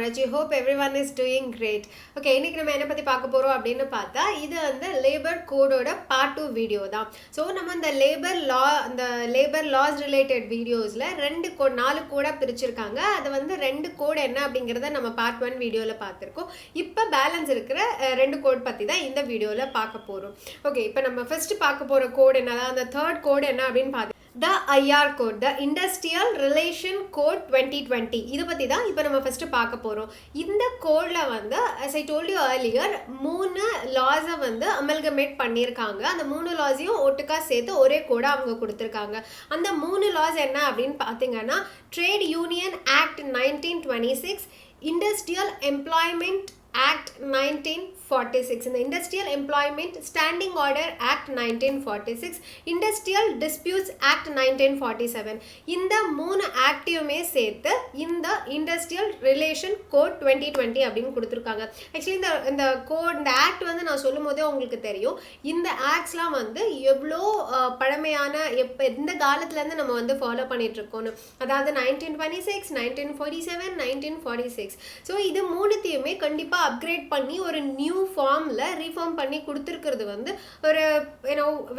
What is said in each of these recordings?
much. I hope everyone is doing great. Okay, இன்னைக்கு நம்ம என்ன பத்தி பார்க்க போறோம் அப்படினு பார்த்தா இது வந்து லேபர் கோடோட பார்ட் 2 வீடியோ தான். சோ நம்ம இந்த லேபர் லாஸ் ரிலேட்டட் வீடியோஸ்ல ரெண்டு கோட் 4 கோடா பிரிச்சிருக்காங்க. அது வந்து ரெண்டு கோட் என்ன அப்படிங்கறத நம்ம பார்ட் 1 வீடியோல பார்த்திருக்கோம். இப்போ பேலன்ஸ் இருக்கிற ரெண்டு கோட் பத்தி தான் இந்த வீடியோல பார்க்க போறோம். ஓகே, இப்போ நம்ம ஃபர்ஸ்ட் பார்க்க போற கோட் என்னன்னா அந்த தேர்ட் கோட் என்ன அப்படினு பாத்து The IR code, the Industrial Relation Code 2020. இது பத்தி தான் இப்போ நம்ம ஃபர்ஸ்ட் பார்க்க போறோம். இந்த கோட்ல வந்து as I told you earlier மூணு லாஸை வந்து அமல்கமேட் பண்ணியிருக்காங்க. அந்த மூணு லாஸையும் ஒட்டுக்கா சேர்த்து ஒரே கோடா அவங்க கொடுத்துருக்காங்க. அந்த மூணு லாஸ் என்ன அப்படின்னு பார்த்தீங்கன்னா trade union act 1926, industrial employment act 1946, இந்த industrial employment standing order act 1946, industrial disputes act 1947. இந்த மூணு ஆக்டையுமே சேர்த்து இந்த இண்டஸ்ட்ரியல் ரிலேஷன் கோட் 2020 அப்படின்னு கொடுத்துருக்காங்க. ஆக்சுவலி இந்த ஆக்ட் வந்து நான் சொல்லும் போதே உங்களுக்கு தெரியும். இந்த ஆக்ட்ஸ்லாம் வந்து எவ்வளோ பழமையான எந்த காலத்துலேருந்து நம்ம வந்து ஃபாலோ பண்ணிட்டு இருக்கோம்னு. அதாவது 1926, 1947, 1946. ஸோ இது மூணுத்தையுமே கண்டிப்பாக அப்கிரேட் பண்ணி ஒரு நியூ ஃபார்ம்ல ரீஃபார்ம் பண்ணி கொடுத்துருக்கிறது வந்து ஒரு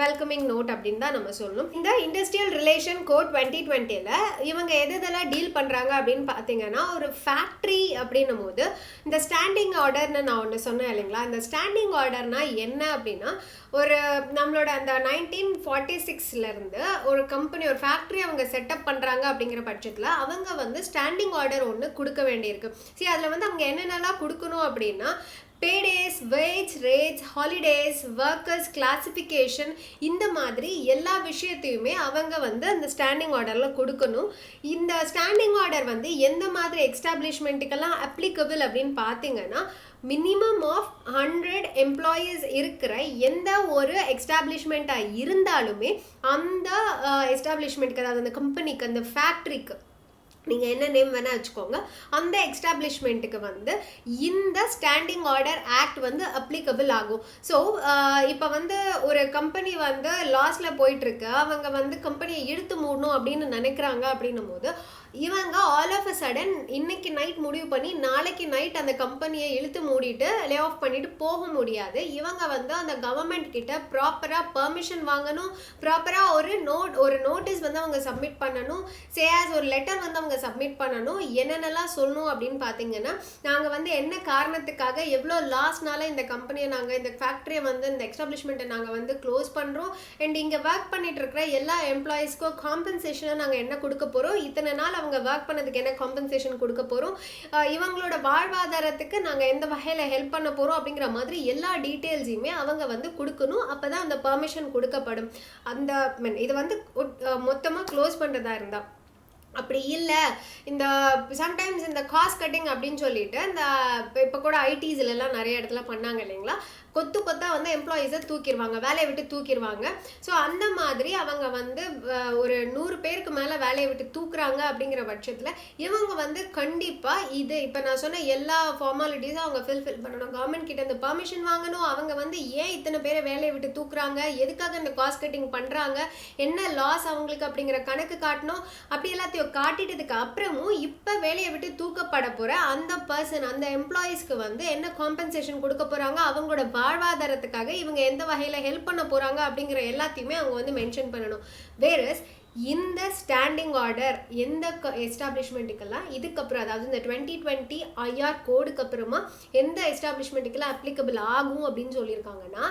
வெல்கமிங் நோட் அப்படின்னு தான் நம்ம சொல்லணும். இந்த இண்டஸ்ட்ரியல் ரிலேஷன் கோட் 2020ல இவங்க எதெல்லாம் டீல் பண்றாங்க அப்படின்னு பார்த்தீங்கன்னா ஒரு ஃபேக்ட்ரி அப்படின்னும் போது இந்த ஸ்டாண்டிங் ஆர்டர்னு நான் ஒன்று சொன்னேன் இல்லைங்களா. இந்த ஸ்டாண்டிங் ஆர்டர்னா என்ன அப்படின்னா ஒரு நம்மளோட அந்த 1946ல இருந்து ஒரு கம்பெனி ஒரு ஃபேக்ட்ரி அவங்க செட்டப் பண்றாங்க அப்படிங்கிற பட்சத்தில் அவங்க வந்து ஸ்டாண்டிங் ஆர்டர் ஒன்று கொடுக்க வேண்டியிருக்கு. சரி, அதில் வந்து அவங்க என்னென்னலாம் கொடுக்கணும் அப்படின்னா paydays, wage rates, holidays, workers classification, இந்த மாதிரி எல்லா விஷயத்தையுமே அவங்க வந்து அந்த ஸ்டாண்டிங் ஆர்டரில் கொடுக்கணும். இந்த ஸ்டாண்டிங் ஆர்டர் வந்து எந்த மாதிரி எஸ்டாப்ளிஷ்மெண்ட்டுக்கெல்லாம் அப்ளிகபிள் அப்படின்னு பார்த்தீங்கன்னா மினிமம் ஆஃப் 100 எம்ப்ளாயீஸ் இருக்கிற எந்த ஒரு எஸ்டாப்ளிஷ்மெண்ட்டாக இருந்தாலுமே அந்த எஸ்டாப்ளிஷ்மெண்ட்டுக்கு, அதாவது அந்த கம்பெனிக்கு, அந்த ஃபேக்ட்ரிக்கு, நீங்கள் என்ன நேம் வேணால் வச்சுக்கோங்க, அந்த எஸ்டாப்ளிஷ்மெண்ட்டுக்கு வந்து இந்த ஸ்டாண்டிங் ஆர்டர் ஆக்ட் வந்து அப்ளிகபிள் ஆகும். ஸோ இப்போ வந்து ஒரு கம்பெனி வந்து லாஸில் போயிட்டுருக்கு, அவங்க வந்து கம்பெனியை இழுத்து மூடணும் அப்படின்னு நினைக்கிறாங்க அப்படின்னும் போது இவங்க ஆல் ஆஃப் அ சடன் இன்னைக்கு நைட் முடிவு பண்ணி நாளைக்கு நைட் அந்த கம்பெனியை இழுத்து மூடிட்டு லே ஆஃப் பண்ணிட்டு போக முடியாது. இவங்க வந்து அந்த கவர்மெண்ட் கிட்ட ப்ராப்பராக பெர்மிஷன் வாங்கணும், ப்ராப்பராக ஒரு நோட்டீஸ் வந்து அவங்க சப்மிட் பண்ணணும், சேஸ் ஒரு லெட்டர் வந்து அவங்க சப்மிட் பண்ணணும். என்னென்னலாம் சொல்லணும் அப்படின்னு பார்த்தீங்கன்னா நாங்கள் வந்து என்ன காரணத்துக்காக எவ்வளோ லாஸ்னால இந்த கம்பெனியை நாங்கள் இந்த ஃபேக்ட்ரியை வந்து இந்த எஸ்டாப்ளிஷ்மெண்ட்டை நாங்கள் வந்து க்ளோஸ் பண்ணுறோம் அண்ட் இங்கே ஒர்க் பண்ணிட்டு இருக்கிற எல்லா எம்ப்ளாயீஸ்க்கும் காம்பன்சேஷனை நாங்கள் என்ன கொடுக்க போகிறோம், இத்தனை நாள் அவங்க ஒர்க் பண்ணதுக்கு என்ன காம்பன்சேஷன் கொடுக்க போகிறோம், இவங்களோட வாழ்வாதாரத்துக்கு நாங்கள் எந்த வகையில் ஹெல்ப் பண்ண போகிறோம் அப்படிங்கிற மாதிரி எல்லா டீட்டெயில்ஸையுமே அவங்க வந்து கொடுக்கணும். அப்போ தான் அந்த பெர்மிஷன் கொடுக்கப்படும். அந்த இது வந்து மொத்தமாக க்ளோஸ் பண்ணுறதா இருந்தால். அப்படி இல்லை, இந்த சம்டைம்ஸ் இந்த காஸ்ட் கட்டிங் அப்படின்னு சொல்லிட்டு இந்த இப்போ கூட ஐடிஸ்லாம் நிறைய இடத்துல பண்ணாங்க இல்லைங்களா, கொத்தா வந்து எம்ப்ளாயீஸை தூக்கிடுவாங்க, வேலையை விட்டு தூக்கிடுவாங்க. ஸோ அந்த மாதிரி அவங்க வந்து ஒரு 100 பேருக்கு மேலே வேலையை விட்டு தூக்குறாங்க அப்படிங்கிற பட்சத்தில் இவங்க வந்து கண்டிப்பாக இது இப்போ நான் சொன்ன எல்லா ஃபார்மாலிட்டிஸும் அவங்க ஃபில் பண்ணணும். கவர்மெண்ட் கிட்ட இந்த பெர்மிஷன் வாங்கணும். அவங்க வந்து ஏன் இத்தனை பேரை வேலையை விட்டு தூக்குறாங்க, எதுக்காக இந்த காஸ்ட் கட்டிங் பண்ணுறாங்க, என்ன லாஸ் அவங்களுக்கு அப்படிங்கிற கணக்கு காட்டணும். அப்படி எல்லாத்தையும் காட்டிட்டதுக்கு அப்புறமும் இப்போ வேலையை விட்டு தூக்கப்பட போகிற அந்த பர்சன், அந்த எம்ப்ளாயீஸ்க்கு வந்து என்ன காம்பன்சேஷன் கொடுக்க போகிறாங்க, அவங்களோட வாழ்வாதாரத்துக்காக இவங்க எந்த வகையில் ஹெல்ப் பண்ண போகிறாங்க அப்படிங்கிற எல்லாத்தையுமே அவங்க வந்து மென்ஷன் பண்ணணும். வேறஸ் இந்த ஸ்டாண்டிங் ஆர்டர் எந்த எஸ்டாப்ளிஷ்மெண்ட்டுக்கெல்லாம் இதுக்கப்புறம், அதாவது இந்த 2020 IR கோடுக்கு அப்புறமா எந்த எஸ்டாப்ளிஷ்மெண்ட்டுக்கெல்லாம் அப்ளிகபிள் ஆகும் அப்படின்னு சொல்லியிருக்காங்கன்னா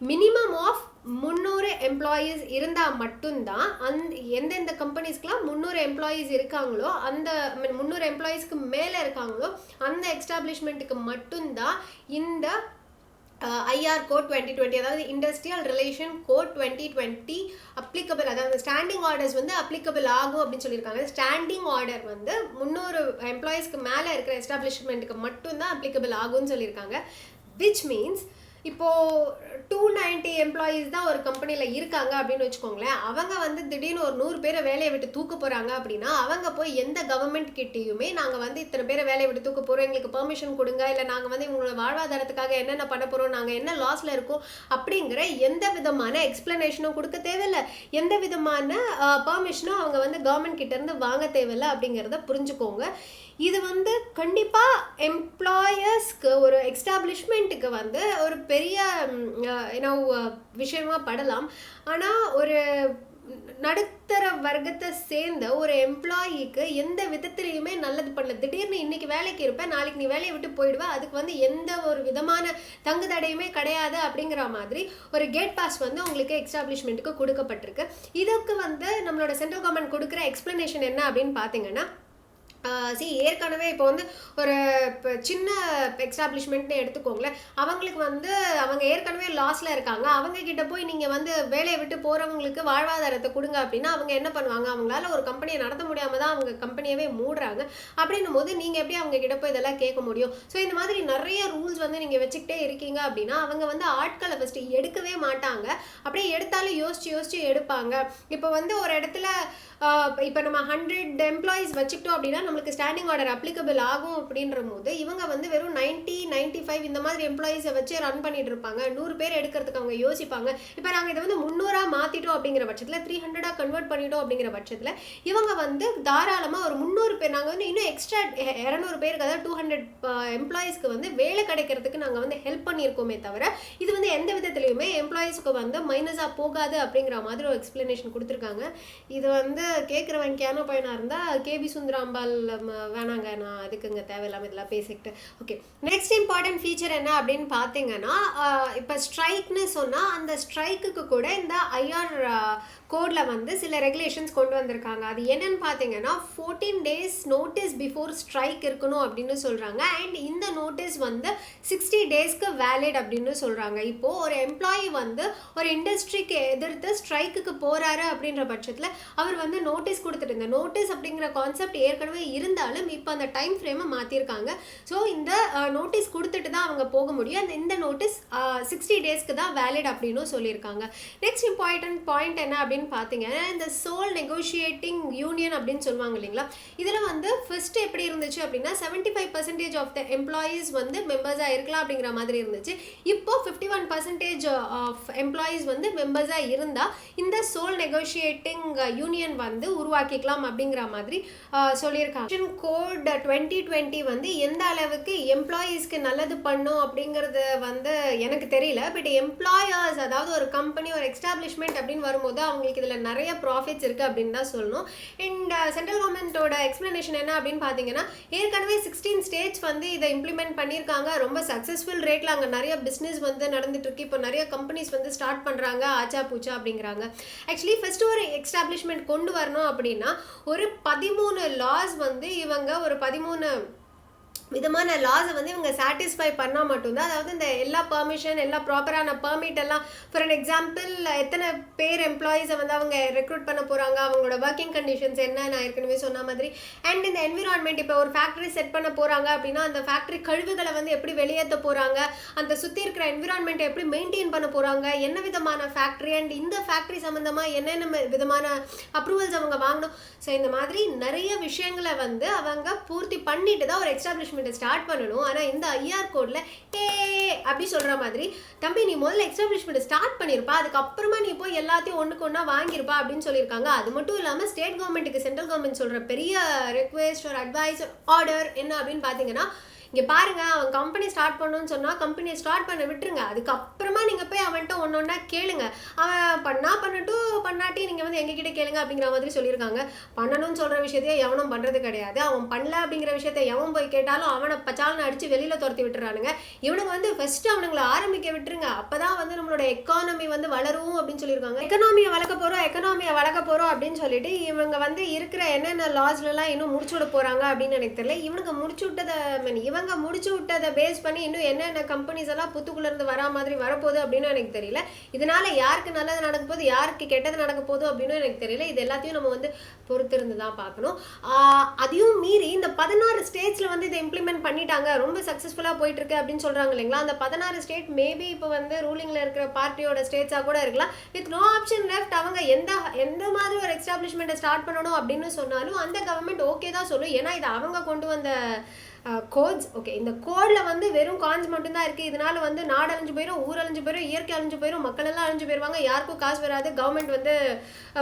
மினிமம் ஆஃப் 300 எம்ப்ளாயீஸ் இருந்தால் மட்டும்தான் எந்தெந்த கம்பெனிஸ்க்கெலாம் 300 எம்ப்ளாயீஸ் இருக்காங்களோ, அந்த 300 எம்ப்ளாயீஸ்க்கு மேலே இருக்காங்களோ அந்த எஸ்டாப்ளிஷ்மெண்ட்டுக்கு மட்டும்தான் இந்த IR கோட் 2020, அதாவது இண்டஸ்ட்ரியல் ரிலேஷன் கோட் 2020 அப்ளிகபிள், அதாவது ஸ்டாண்டிங் ஆர்டர்ஸ் வந்து அப்ளிகபிள் ஆகும் அப்படின்னு சொல்லியிருக்காங்க. ஸ்டாண்டிங் ஆர்டர் வந்து 300 எம்ப்ளாயீஸ்க்கு மேலே இருக்கிற எஸ்டாப்ளிஷ்மெண்ட்டுக்கு மட்டும்தான் அப்ளிகபிள் ஆகும்னு சொல்லியிருக்காங்க. விச் மீன்ஸ் இப்போது 290 எம்ப்ளாயீஸ் தான் ஒரு கம்பெனியில் இருக்காங்க அப்படின்னு வச்சுக்கோங்களேன். அவங்க வந்து திடீர்னு ஒரு 100 பேரை வேலையை விட்டு தூக்க போகிறாங்க அப்படின்னா அவங்க போய் எந்த கவர்மெண்ட் கிட்டேயுமே நாங்கள் வந்து இத்தனை பேரை வேலையை விட்டு தூக்க போகிறோம், எங்களுக்கு பெர்மிஷன் கொடுங்க, இல்லை நாங்கள் வந்து இவங்களோட வாழ்வாதாரத்துக்காக என்னென்ன பண்ண போகிறோம், நாங்கள் என்ன லாஸில் இருக்கோம் அப்படிங்கிற எந்த விதமான எக்ஸ்பிளனேஷனும் கொடுக்க தேவையில்லை, எந்த விதமான பெர்மிஷனும் அவங்க வந்து கவர்மெண்ட் கிட்டேருந்து வாங்க தேவையில்லை அப்படிங்கிறத புரிஞ்சுக்கோங்க. இது வந்து கண்டிப்பாக எம்ப்ளாயர்ஸ்க்கு ஒரு எஸ்டாப்ளிஷ்மெண்ட்டுக்கு வந்து ஒரு பெரிய விஷயமா படலாம். ஆனால் ஒரு நடுத்தர வர்க்கத்தை சேர்ந்த ஒரு எம்ப்ளாயிக்கு எந்த விதத்திலையுமே நல்லது பண்ணல. திடீர்னு இன்னைக்கு வேலைக்கு இருப்பேன், நாளைக்கு நீ வேலையை விட்டு போயிடுவேன், அதுக்கு வந்து எந்த ஒரு விதமான தங்கு தடையுமே கிடையாது அப்படிங்கிற மாதிரி ஒரு கேட் பாஸ் வந்து உங்களுக்கு எஸ்டாப்ளிஷ்மெண்ட்டுக்கு கொடுக்கப்பட்டிருக்கு. இதுக்கு வந்து நம்மளோட சென்ட்ரல் கவர்மெண்ட் கொடுக்குற எக்ஸ்பிளனேஷன் என்ன அப்படின்னு பார்த்தீங்கன்னா, ஏற்கனவே இப்போ வந்து ஒரு இப்போ சின்ன எஸ்டாப்ளிஷ்மெண்ட்னு எடுத்துக்கோங்களேன், அவங்களுக்கு வந்து அவங்க ஏற்கனவே லாஸில் இருக்காங்க, அவங்க கிட்ட போய் நீங்கள் வந்து வேலையை விட்டு போகிறவங்களுக்கு வாழ்வாதாரத்தை கொடுங்க அப்படின்னா அவங்க என்ன பண்ணுவாங்க, அவங்களால ஒரு கம்பெனியை நடத்த முடியாமல் தான் அவங்க கம்பெனியவே மூடுறாங்க. அப்படின்னும் போது நீங்கள் எப்படி அவங்க கிட்ட போய் இதெல்லாம் கேட்க முடியும்? ஸோ இந்த மாதிரி நிறைய ரூல்ஸ் வந்து நீங்கள் வச்சுக்கிட்டே இருக்கீங்க அப்படின்னா அவங்க வந்து ஆட்களை ஃபஸ்ட்டு எடுக்கவே மாட்டாங்க. அப்படியே எடுத்தாலும் யோசிச்சு எடுப்பாங்க. இப்போ வந்து ஒரு இடத்துல இப்போ நம்ம 100 எம்ப்ளாயீஸ் வச்சுக்கிட்டோம் அப்படின்னா நம்மளுக்கு ஸ்டாண்டிங் ஆர்டர் அப்ளிகபிள் ஆகும் அப்படின்ற போது இவங்க வந்து வெறும் 90-95 இந்த மாதிரி எம்ப்ளாயீஸை வச்சு ரன் பண்ணிட்டு இருப்பாங்க. 100 பேர் எடுக்கிறதுக்கு அவங்க யோசிப்பாங்க. இப்போ நாங்கள் இதை வந்து 300 மாற்றிட்டோம் அப்படிங்கிற பட்சத்தில், 300 கன்வெர்ட் பண்ணிட்டோம் அப்படிங்கிற பட்சத்தில் இவங்க வந்து தாராளமாக ஒரு 300 பேர், நாங்கள் வந்து இன்னும் எக்ஸ்ட்ரா 200 பேருக்கு, அதாவது 200 எம்ப்ளாயீஸ்க்கு வந்து வேலை கிடைக்கிறதுக்கு நாங்கள் வந்து ஹெல்ப் பண்ணியிருக்கோமே தவிர இது வந்து எந்த விதத்துலையுமே எம்ப்ளாயீஸ்க்கு வந்து மைனஸாக போகாது அப்படிங்கிற மாதிரி ஒரு எக்ஸ்பிளனேஷன் கொடுத்துருக்காங்க. இது வந்து கேட்குறவன் கேன பையனாக இருந்தால் கேபி சுந்தராம்பால் வேணாங்க, நான் அதுக்குங்க தேவையில்லாமல் இதெல்லாம் பேசிக்கிட்டு. ஓகே, நெக்ஸ்ட் இம்பார்ட்டன்ட் ஃபீச்சர் என்ன அப்படின்னு பார்த்தீங்கன்னா, இப்போ ஸ்ட்ரைக்னு சொன்னால் அந்த ஸ்ட்ரைக்குக்கு கூட இந்த ஐஆர் கோடில் வந்து சில ரெகுலேஷன்ஸ் கொண்டு வந்திருக்காங்க. அது என்னன்னு பார்த்தீங்கன்னா 14 days நோட்டீஸ் பிஃபோர் ஸ்ட்ரைக் இருக்கணும் அப்படின்னு சொல்கிறாங்க. அண்ட் இந்த நோட்டீஸ் வந்து 60 daysக்கு வேலிட் அப்படின்னு சொல்கிறாங்க. இப்போது ஒரு எம்ப்ளாயி வந்து ஒரு இண்டஸ்ட்ரிக்கு எதிர்த்து ஸ்ட்ரைக்குக்கு போகிறாரு அப்படின்ற பட்சத்தில் அவர் வந்து நோட்டீஸ் கொடுத்துட்டு, இந்த நோட்டீஸ் அப்படிங்கிற கான்செப்ட் ஏற்கனவே இருந்தாலும் இப்போ அந்த டைம் ஃப்ரேமை மாற்றிருக்காங்க. ஸோ இந்த நோட்டீஸ் கொடுத்துட்டு தான் அவங்க போக முடியும். இந்த நோட்டீஸ் 60 daysக்கு தான் வேலிட் அப்படின்னு சொல்லியிருக்காங்க. நெக்ஸ்ட் இம்பார்ட்டன்ட் பாயிண்ட் என்ன அப்படின்னு பார்த்தீங்கன்னா, இந்த சோல் நெகோஷியேட்டிங் யூனியன் அப்படின்னு சொல்லுவாங்க இல்லைங்களா, இதில் வந்து ஃபர்ஸ்ட் எப்படி இருந்துச்சு அப்படின்னா 75% ஆஃப் த எம்ப்ளாயீஸ் வந்து மெம்பர்ஸாக இருக்கலாம் அப்படிங்கிற மாதிரி இருந்துச்சு. இப்போ 51% ஆஃப் எம்ப்ளாயீஸ் வந்து மெம்பர்ஸாக இருந்தால் இந்த சோல் நெகோஷியேட்டிங் யூனியன் வந்து உருவாக்கிக்கலாம் அப்படிங்கிற மாதிரி சொல்லியிருக்காங்க. கோட் 2020 வந்து எந்த அளவுக்கு எம்ப்ளாயீஸ்க்கு நல்லது பண்ணும் அப்படிங்கிறது வந்து எனக்கு தெரியல. பட் எம்ப்ளாயர்ஸ், அதாவது ஒரு கம்பெனி, ஒரு எஸ்டாப்ளிஷ்மெண்ட் அப்படின்னு வரும்போது அவங்களுக்கு இதில் நிறைய ப்ராஃபிட்ஸ் இருக்குது அப்படின்னு தான் சொல்லணும். அண்ட் சென்ட்ரல் கவர்மெண்ட்டோட எக்ஸ்பிளனேஷன் என்ன அப்படின்னு பார்த்தீங்கன்னா, ஏற்கனவே 16 states வந்து இதை இம்ப்ளிமெண்ட் பண்ணியிருக்காங்க. ரொம்ப சக்ஸஸ்ஃபுல் ரேட்டில் அங்கே நிறைய பிஸ்னஸ் வந்து நடந்துட்டு இருக்கு. இப்போ நிறைய கம்பெனிஸ் வந்து ஸ்டார்ட் பண்ணுறாங்க, ஆச்சா பூச்சா அப்படிங்கிறாங்க. ஆக்சுவலி ஃபர்ஸ்ட் ஒரு எஸ்டாப்ளிஷ்மெண்ட் கொண்டு வரணும் அப்படின்னா ஒரு 13 லாஸ் வந்து இவங்க ஒரு 13 விதமான லாஸை வந்து இவங்க சாட்டிஸ்ஃபை பண்ணால் மட்டும்தான், அதாவது இந்த எல்லா பர்மிஷன், எல்லா ப்ராப்பரான பர்மிட் எல்லாம், ஃபார் அன் எக்ஸாம்பிள் எத்தனை பேர் எம்ப்ளாயீஸை வந்து அவங்க ரெக்ரூட் பண்ண போகிறாங்க, அவங்களோட ஒர்க்கிங் கண்டிஷன்ஸ் என்ன, நான் ஏற்கனவே சொன்ன மாதிரி. அண்ட் இந்த என்விரான்மெண்ட், இப்போ ஒரு ஃபேக்ட்ரி செட் பண்ண போகிறாங்க அப்படின்னா அந்த ஃபேக்ட்ரி கழிவுகளை வந்து எப்படி வெளியேற்ற போகிறாங்க, அந்த சுற்றி இருக்கிற என்விரான்மெண்ட்டை எப்படி மெயின்டைன் பண்ண போகிறாங்க, என்ன விதமான ஃபேக்ட்ரி, அண்ட் இந்த ஃபேக்ட்ரி சம்மந்தமாக என்னென்ன விதமான அப்ரூவல்ஸ் அவங்க வாங்கணும். ஸோ இந்த மாதிரி நிறைய விஷயங்களை வந்து அவங்க பூர்த்தி பண்ணிட்டு தான் ஒரு எஸ்டாப்ளிஷ்மெண்ட் ஸ்டார்ட் பண்ணணும். ஆனால் இந்த ஐஆர் கோட்ல அப்படி சொல்ற மாதிரி, தம்பி நீ முதல்ல எஸ்டாப்ளிஷ்மெண்ட் ஸ்டார்ட் பண்ணிருப்பா, அதுக்கப்புறமா நீ போய் எல்லாத்தையும் ஒண்ணுக்கு ஒண்ணா வாங்கிருப்பா அப்படின்னு சொல்லியிருக்காங்க. அது மட்டும் இல்லாமல் ஸ்டேட் கவர்மெண்ட்டுக்கு சென்ட்ரல் கவர்மெண்ட் சொல்ற பெரிய ரெக்வெஸ்ட் ஒரு அட்வைஸ் ஆர்டர் என்ன அப்படின்னு பார்த்தீங்கன்னா, இங்கே பாருங்க, அவன் கம்பெனி ஸ்டார்ட் பண்ணணும்னு சொன்னால் கம்பெனியை ஸ்டார்ட் பண்ண விட்டுருங்க, அதுக்கப்புறமா நீங்கள் போய் அவன்கிட்ட ஒன்று ஒன்றா கேளுங்க, அவன் பண்ணட்டும் பண்ணாட்டி நீங்கள் வந்து எங்ககிட்ட கேளுங்க அப்படிங்கிற மாதிரி சொல்லியிருக்காங்க. பண்ணணும்னு சொல்கிற விஷயத்தையே எவனும் பண்ணுறது கிடையாது. அவன் பண்ணல அப்படிங்கிற விஷயத்த எவன் போய் கேட்டாலும் அவனை பச்சாலன்னு அடித்து வெளியில் துரத்தி விட்டுறானுங்க. இவனுக்கு வந்து ஃபஸ்ட்டு அவனுங்களை ஆரம்பிக்க விட்டுருங்க, அப்போ தான் வந்து நம்மளோட எக்கானமி வந்து வளரும் அப்படின்னு சொல்லியிருக்காங்க. எக்கனாமியை வளர்க்க போறோம் அப்படின்னு சொல்லிட்டு இவங்க வந்து இருக்கிற என்னென்ன லாஸ்லாம் இன்னும் முடிச்சு விட போறாங்க அப்படின்னு எனக்கு தெரியல. இவங்க முடிச்சு விட்டதை பேஸ் பண்ணி இன்னும் என்னென்ன கம்பெனிஸ் எல்லாம் புத்துக்குள்ள இருந்து வரா மாதிரி வரப்போகுது அப்படின்னு எனக்கு தெரியல. இதனால யாருக்கு நல்லது நடக்க போகுது, யாருக்கு கெட்டது நடக்க போகுது அப்படின்னு எனக்கு தெரியல. இது எல்லாத்தையும் நம்ம வந்து பொறுத்திருந்து தான் பார்க்கணும். அதையும் மீறி இந்த 16 ஸ்டேட்ஸ்ல வந்து இதை இம்ப்ளிமெண்ட் பண்ணிட்டாங்க, ரொம்ப சக்சஸ்ஃபுல்லா போயிட்டு இருக்கு அப்படின்னு சொல்றாங்க இல்லைங்களா. அந்த 16 ஸ்டேட் மேபி இப்போ வந்து ரூலிங்ல இருக்கிற பார்ட்டியோட ஸ்டேட்ஸா கூட இருக்கலாம். வித் நோ ஆப்ஷன் லெஃப்ட் அவங்க எந்த மாதிரி ஒரு எஸ்டாப்ளிஷ்மெண்ட்டை ஸ்டார்ட் பண்ணணும் அப்படின்னு சொன்னாலும் அந்த கவர்மெண்ட் ஓகே தான் சொல்லும். ஏன்னா இது அவங்க கொண்டு வந்த கோட்ஸ். ஓகே, இந்த கோடில் வந்து வெறும் கான்ஸ் மட்டும்தான் இருக்குது. இதனால வந்து நாடு அழிஞ்சு போயிடும், ஊர் அழிஞ்சு போயிடும், இயற்கை அழிஞ்சு போயிடும், மக்கள் எல்லாம் அழிஞ்சு போயிடுவாங்க, யாருக்கும் காசு வராது, கவர்மெண்ட் வந்து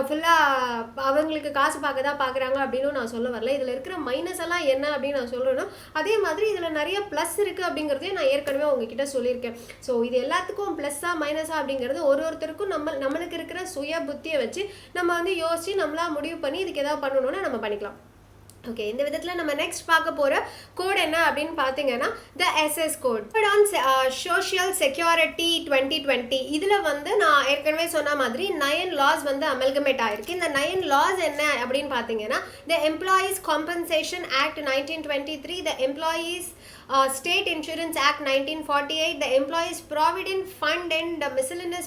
ஃபுல்லாக அவங்களுக்கு காசு பார்க்க தான் பார்க்குறாங்க அப்படின்னு நான் சொல்ல வரல. இதில் இருக்கிற மைனஸ் எல்லாம் என்ன அப்படின்னு நான் சொல்லணும். அதே மாதிரி இதில் நிறைய ப்ளஸ் இருக்குது அப்படிங்கிறதையும் நான் ஏற்கனவே உங்ககிட்ட சொல்லியிருக்கேன். ஸோ இது எல்லாத்துக்கும் ப்ளஸ்ஸாக மைனஸாக அப்படிங்கிறது ஒருத்தருக்கும் நம்மளுக்கு இருக்கிற சுய புத்தியை வச்சு நம்ம வந்து யோசிச்சு நம்மளா முடிவு பண்ணி இதுக்கு ஏதாவது பண்ணணும்னா நம்ம பண்ணிக்கலாம். ஓகே, இந்த விதத்தில் நம்ம நெக்ஸ்ட் பார்க்க போகிற கோட் என்ன அப்படின்னு பார்த்தீங்கன்னா the SS code on social security 2020. இதில் வந்து நான் ஏற்கனவே சொன்ன மாதிரி 9 லாஸ் வந்து அமல்கமேட் ஆயிருக்கு. இந்த 9 லாஸ் என்ன அப்படின்னு பார்த்தீங்கன்னா த employees compensation act 1923, the employees State Insurance Act 1948, the Employees Provident Fund and Miscellaneous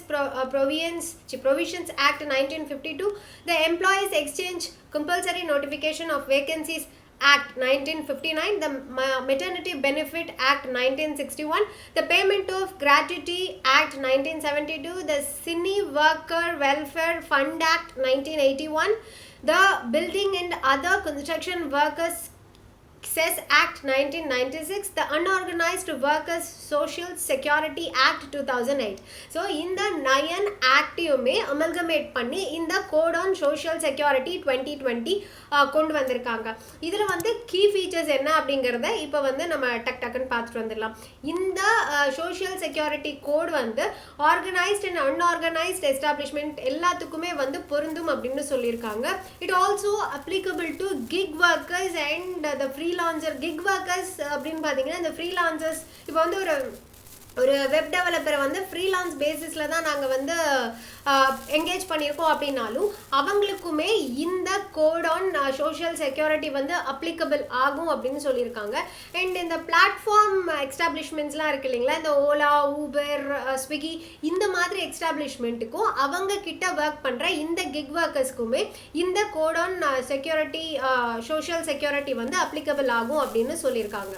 Provisions Act 1952, the Employees Exchange Compulsory Notification of Vacancies Act 1959, the Maternity Benefit Act 1961, the Payment of Gratuity Act 1972, the Cine Worker Welfare Fund Act 1981, the Building and Other Construction Workers Cess Act 1996, the Unorganized Workers Social Security Act 2008. So இந்த 9 ஆக்டையுமே அமல்கமேட் பண்ணி இந்த code on social security 2020 கொண்டு வந்திருக்காங்க. இதில் வந்து key features என்ன அப்படிங்கிறத இப்போ வந்து நம்ம டக்குன்னு பார்த்துட்டு வந்துடலாம். இந்த சோஷியல் செக்யூரிட்டி கோட் வந்து ஆர்கனைஸ்ட் அண்ட் அன்ஆர்கனைஸ்ட் எஸ்டாப்ளிஷ்மெண்ட் எல்லாத்துக்குமே வந்து பொருந்தும் அப்படின்னு சொல்லியிருக்காங்க. It also applicable to kick workers and the freelancer. Kick workers அப்படின்னு பார்த்தீங்கன்னா இந்த ஃப்ரீலான்சர்ஸ் இப்போ வந்து ஒரு வெப் டெவலப்பரை வந்து ஃப்ரீலான்ஸ் பேசிஸில் தான் நாங்கள் வந்து என்கேஜ் பண்ணியிருக்கோம் அப்படின்னாலும் அவங்களுக்குமே இந்த கோட் ஆன் சோஷியல் செக்யூரிட்டி வந்து அப்ளிகபிள் ஆகும் அப்படின்னு சொல்லியிருக்காங்க. அண்ட் இந்த பிளாட்ஃபார்ம் எஸ்டாப்ளிஷ்மெண்ட்ஸ்லாம் இருக்குது இல்லைங்களா, இந்த ஓலா, ஊபர், ஸ்விக்கி இந்த மாதிரி எஸ்டாப்ளிஷ்மெண்ட்டுக்கும் அவங்க கிட்ட ஒர்க் பண்ணுற இந்த கிக் ஒர்க்கர்ஸ்க்குமே இந்த code on security social security வந்து அப்ளிகபிள் ஆகும் அப்படின்னு சொல்லியிருக்காங்க.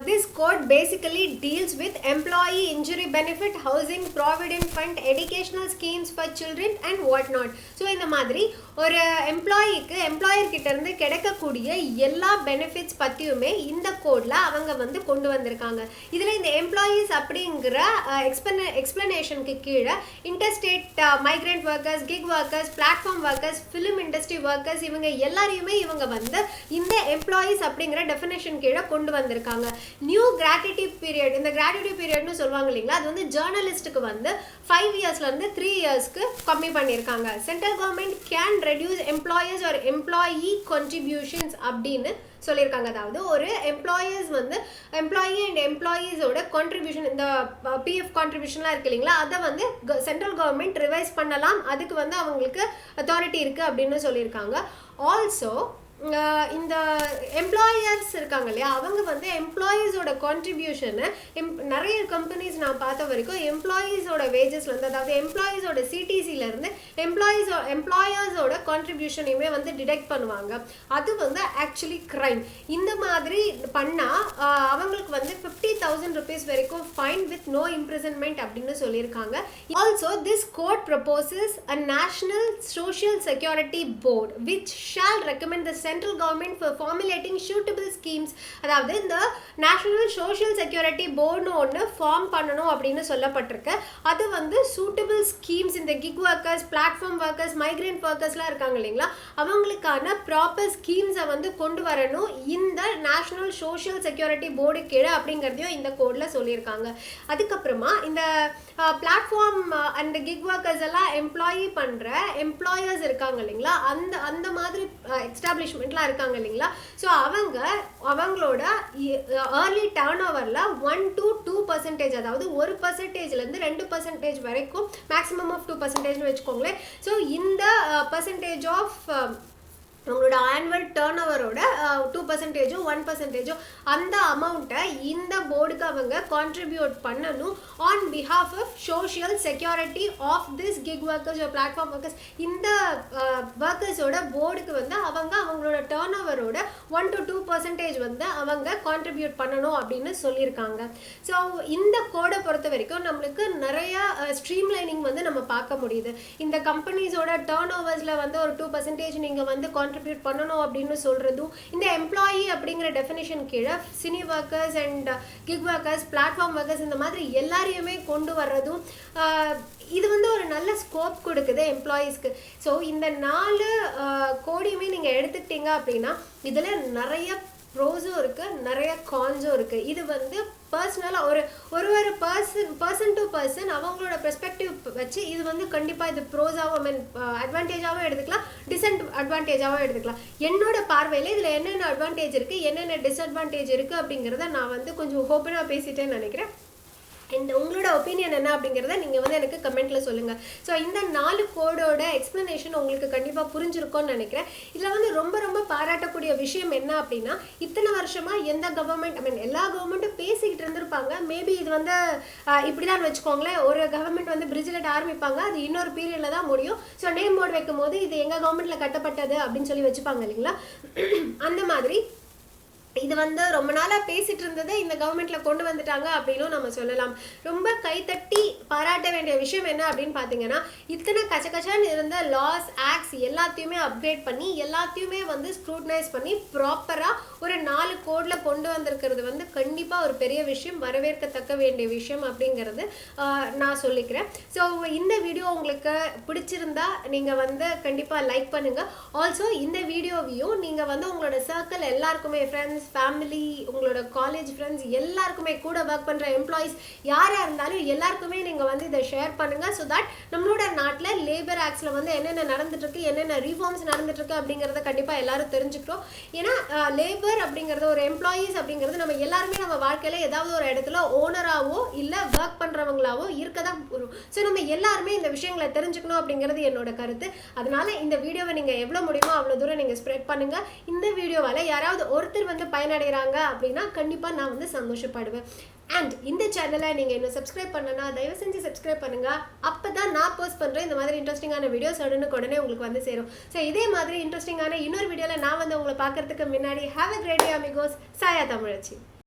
This code basically deals with employee injury benefit, housing, provident fund, educational schemes for children and what not. So இந்த மாதிரி ஒரு எம்ப்ளாயர் கிட்ட இருந்து கிடைக்கக்கூடிய எல்லா பெனிஃபிட்ஸ் பற்றியுமே இந்த கோடில் அவங்க வந்து கொண்டு வந்திருக்காங்க. இதில் இந்த எம்ப்ளாயீஸ் அப்படிங்கிற எக்ஸ்பிளனேஷனுக்கு கீழே interstate migrant workers, kick workers, platform workers, film industry workers இவங்க எல்லாரையுமே இவங்க வந்து இந்த எம்ப்ளாயீஸ் அப்படிங்கிற டெஃபினேஷன் கீழே கொண்டு வந்திருக்காங்க. நியூ கிராட்டிட்டி பீரியட், இந்த கிராட்டிட்டி பீரியட்னு சொல்லுவாங்க இல்லைங்களா, அது வந்து ஜேர்னலிஸ்ட்டுக்கு வந்து 5 இயர்ஸ்லேருந்து 3 இயர்ஸ்க்கு கம்மி பண்ணியிருக்காங்க. Central government can reduce employers or employee contributions அப்படின்னு சொல்லியிருக்காங்க. அதாவது ஒரு எம்ப்ளாயர்ஸ் வந்து எம்ப்ளாயி அண்ட் எம்ப்ளாயீஸோட கான்ட்ரிபியூஷன், இந்த பிஎஃப் கான்ட்ரிபியூஷன்லாம் இருக்கு இல்லைங்களா, அதை வந்து சென்ட்ரல் கவர்மெண்ட் ரிவைஸ் பண்ணலாம், அதுக்கு வந்து அவங்களுக்கு அத்தாரிட்டி இருக்குது அப்படின்னு சொல்லியிருக்காங்க. ஆல்சோ இந்த எம்ப்ளாயர்ஸ் இருக்காங்க இல்லையா, அவங்க வந்து எம்ப்ளாயீஸோட கான்ட்ரிபியூஷனை நிறைய கம்பெனிஸ் நான் பார்த்த வரைக்கும் எம்ப்ளாயீஸோட வேஜஸ்லேருந்து, அதாவது எம்ப்ளாயீஸோட சிடிசிலேருந்து எம்ப்ளாயர்ஸோட கான்ட்ரிபியூஷனையுமே வந்து டிடெக்ட் பண்ணுவாங்க. அது வந்து ஆக்சுவலி கிரைம். இந்த மாதிரி பண்ணால் அவங்களுக்கு வந்து 50,000 rupees வரைக்கும் ஃபைன் வித் நோ இம்ப்ரிசன்மெண்ட் அப்படின்னு சொல்லியிருக்காங்க. Also this code proposes a national social security board which shall recommend the central government for formulating suitable schemes. அதாவது இந்த நேஷனல் சோஷியல் செக்யூரிட்டி போர்டுன்னு ஒன்று ஃபார்ம் பண்ணணும் அப்படின்னு சொல்லப்பட்டிருக்கு. அது வந்து சூட்டபிள் ஸ்கீம்ஸ், இந்த gig workers, platform workers, migrant ஒர்க்கர்ஸ்லாம் இருக்காங்க இல்லைங்களா, அவங்களுக்கான ப்ராப்பர் ஸ்கீம்ஸை வந்து கொண்டு வரணும் இந்த நேஷனல் சோஷியல் செக்யூரிட்டி போர்டு கீழே அப்படிங்கிறதையும் இந்த கோடில் சொல்லியிருக்காங்க. அதுக்கப்புறமா இந்த பிளாட்ஃபார்ம் அண்ட் கிக் ஒர்க்கர்ஸ் எல்லாம் எம்ப்ளாயி பண்ணுற எம்ப்ளாயர்ஸ் இருக்காங்க இல்லைங்களா, அந்த மாதிரி எஸ்டாப்ளிஷ்மெண்ட் மேனேஜ்மெண்ட்லாம் இருக்காங்க இல்லைங்களா, ஸோ அவங்களோட ஏர்லி டர்ன் ஓவரில் 1 to 2%, அதாவது 1%லேருந்து 2% வரைக்கும், மேக்ஸிமம் ஆஃப் 2%ன்னு வச்சுக்கோங்களேன். ஸோ இந்த பர்சன்டேஜ் ஆஃப் உங்களோட ஆனுவல் டர்ன் ஓவரோட 2%, 1% அந்த அமௌண்ட்டை இந்த போர்டுக்கு அவங்க கான்ட்ரிபியூட் பண்ணணும் on behalf of social security of this gig workers, platform workers. இந்த ஒர்க்கர்ஸோட போர்டுக்கு வந்து அவங்களோட டர்ன் ஓவரோட 1 to 2% வந்து அவங்க கான்ட்ரிபியூட் பண்ணணும் அப்படின்னு சொல்லியிருக்காங்க. ஸோ இந்த கோடை பொறுத்த வரைக்கும் நம்மளுக்கு நிறைய ஸ்ட்ரீம்லைனிங் வந்து நம்ம பார்க்க முடியுது. இந்த கம்பெனிஸோட டர்ன் ஓவர்ஸில் வந்து ஒரு 2% நீங்கள் வந்து கான்ட்ரிபியூட் பண்ணணும் அப்படின்னு சொல்கிறதும், இந்த எம்ப்ளாயி அப்படிங்கிற டெஃபினேஷன் கீழே cine workers and gig workers, platform workers இந்த மாதிரி எல்லாரையுமே கொண்டு வர்றதும் இது வந்து ஒரு நல்ல ஸ்கோப் கொடுக்குது எம்ப்ளாயீஸ்க்கு. ஸோ இந்த 4 கோடியுமே நீங்கள் எடுத்துக்கிட்டீங்க அப்படின்னா இதில் நிறைய ப்ரோஸும் இருக்குது, நிறைய கான்ஸும் இருக்குது. இது வந்து பர்சனலாக ஒரு பர்சன் டு பர்சன் அவங்களோட பெர்ஸ்பெக்டிவ் வச்சு இது வந்து கண்டிப்பாக இது ப்ரோஸாகவும் அட்வான்டேஜாகவும் எடுத்துக்கலாம், டிஸ்அட்வான்டேஜாகவும் எடுத்துக்கலாம். என்னோட பார்வையில் இதில் என்னென்ன அட்வான்டேஜ் இருக்குது, என்னென்ன டிஸ்அட்வான்டேஜ் இருக்குது அப்படிங்கிறத நான் வந்து கொஞ்சம் ஓப்பனாக பேசிட்டேன்னு நினைக்கிறேன். அண்ட் உங்களோட ஒப்பீனியன் என்ன அப்படிங்கிறத நீங்கள் வந்து எனக்கு கமெண்ட்டில் சொல்லுங்கள். ஸோ இந்த 4 கோடோட எக்ஸ்ப்ளனேஷன் உங்களுக்கு கண்டிப்பாக புரிஞ்சிருக்கும்னு நினைக்கிறேன். இதில் வந்து ரொம்ப பாராட்டக்கூடிய விஷயம் என்ன அப்படின்னா, இத்தனை வருஷமாக எந்த கவர்மெண்ட் எல்லா கவர்மெண்ட்டும் பேசிக்கிட்டு இருந்திருப்பாங்க. மேபி இது வந்து இப்படி தான் வச்சுக்கோங்களேன், ஒரு கவர்மெண்ட் வந்து பிரிட்ஜ் கட்ட ஆரம்பிப்பாங்க, அது இன்னொரு பீரியடில் தான் முடியும். ஸோ நேம் போர்டு வைக்கும் போது இது எங்கள் கவர்மெண்ட்டில் கட்டப்பட்டது அப்படின்னு சொல்லி வச்சுப்பாங்க இல்லைங்களா, அந்த மாதிரி இது வந்து ரொம்ப நாளாக பேசிட்டு இருந்ததை இந்த கவர்மெண்ட்டில் கொண்டு வந்துட்டாங்க அப்படின்னும் நம்ம சொல்லலாம். ரொம்ப கைத்தட்டி பாராட்ட வேண்டிய விஷயம் என்ன அப்படின்னு பார்த்தீங்கன்னா, இத்தனை கச்சன்னு இருந்த லாஸ், ஆக்ட்ஸ் எல்லாத்தையுமே அப்கிரேட் பண்ணி எல்லாத்தையுமே வந்து ஸ்க்ரூட்டனைஸ் பண்ணி ப்ராப்பராக ஒரு 4 கோடில் கொண்டு வந்திருக்கிறது வந்து கண்டிப்பாக ஒரு பெரிய விஷயம், வரவேற்கத்தக்க வேண்டிய விஷயம் அப்படிங்கிறது நான் சொல்லிக்கிறேன். ஸோ இந்த வீடியோ உங்களுக்கு பிடிச்சிருந்தா நீங்கள் வந்து கண்டிப்பாக லைக் பண்ணுங்கள். ஆல்சோ இந்த வீடியோவையும் நீங்கள் வந்து உங்களோட சர்க்கிள் எல்லாருக்குமே, ஃப்ரெண்ட்ஸ், ஃபேமிலி, உங்களோட காலேஜ் ஃப்ரெண்ட்ஸ் எல்லாருக்குமே, கூட ஒர்க் பண்ணுற எம்ப்ளாயீஸ் யாராக இருந்தாலும் எல்லாருக்குமே நீங்கள் வந்து இதை ஷேர் பண்ணுங்கள். ஸோ தட் நம்மளோட நாட்டில் லேபர் ஆக்ட்ஸில் வந்து என்னென்ன நடந்துட்டுருக்கு, என்னென்ன ரிஃபார்ம்ஸ் நடந்துட்டுருக்கு அப்படிங்கிறத கண்டிப்பாக எல்லாரும் தெரிஞ்சுக்கிறோம். ஏன்னா லேபர் அப்படிங்கிறது, ஒரு எம்ப்ளாயீஸ் அப்படிங்கிறது நம்ம எல்லாருமே நம்ம வாழ்க்கையில் ஏதாவது ஒரு இடத்துல ஓனராகவோ இல்லை ஒர்க் பண்ணுறவங்களாவோ இருக்க தான் போகிறோம். ஸோ நம்ம எல்லாருமே இந்த விஷயங்களை தெரிஞ்சுக்கணும் அப்படிங்கிறது என்னோட கருத்து. அதனால இந்த வீடியோவை நீங்கள் எவ்வளோ முடியுமோ அவ்வளோ தூரம் நீங்கள் ஸ்ப்ரெட் பண்ணுங்கள். இந்த வீடியோவால் யாராவது ஒருத்தர் வந்து பயனடைகிறாங்க அப்படின்னா கண்டிப்பாக நான் வந்து சந்தோஷப்படுவேன். அண்ட் இந்த சேனலை நீங்கள் இன்னும் சப்ஸ்கிரைப் பண்ணனா தயவு செஞ்சு சப்ஸ்கிரைப் பண்ணுங்கள். அப்போ தான் நான் போஸ்ட் பண்ணுறேன் இந்த மாதிரி இன்ட்ரெஸ்டிங்கான வீடியோஸ் உடனே உங்களுக்கு வந்து சேரும். ஸோ இதே மாதிரி இன்ட்ரெஸ்டிங்கான இன்னொரு வீடியோவில் நான் வந்து உங்களை பார்க்கறதுக்கு முன்னாடி have a great day amigos. Chaya Thamizhachi.